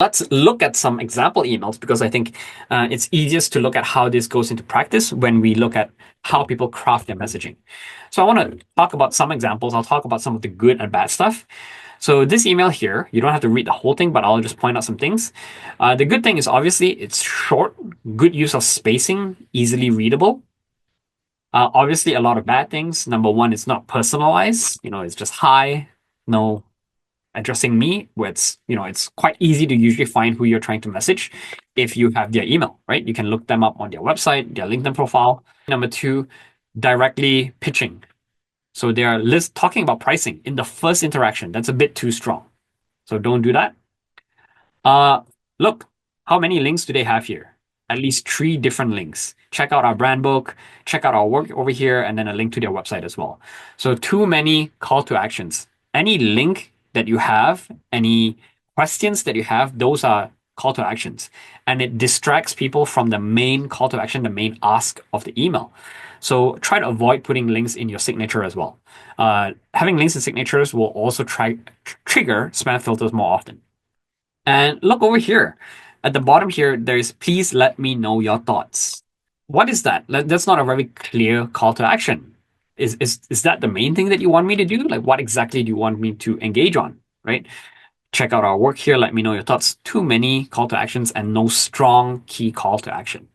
Let's look at some example emails because I think it's easiest to look at how this goes into practice when we look at how people craft their messaging. So I want to talk about some examples. I'll talk about some of the good and bad stuff. So this email here, you don't have to read the whole thing, but I'll just point out some things. The good thing is obviously it's short, good use of spacing, easily readable. Obviously, a lot of bad things. Number one, it's not personalized. It's just hi, no addressing me, where it's quite easy to usually find who you're trying to message if you have their email, right? You can look them up on their website, their LinkedIn profile. Number two, directly pitching. So they are talking about pricing in the first interaction. That's a bit too strong. So don't do that. Look, how many links do they have here? At least 3 different links. Check out our brand book, check out our work over here, and then a link to their website as well. So too many call to actions. Any link that you have, any questions that you have, those are call to actions. And it distracts people from the main call to action, the main ask of the email. So try to avoid putting links in your signature as well. Having links in signatures will also trigger spam filters more often. And look over here. At the bottom here, there's please let me know your thoughts. What is that? That's not a very clear call to action. Is that the main thing that you want me to do? Like what exactly do you want me to engage on? Right? Check out our work here. Let me know your thoughts. Too many call to actions and no strong key call to action.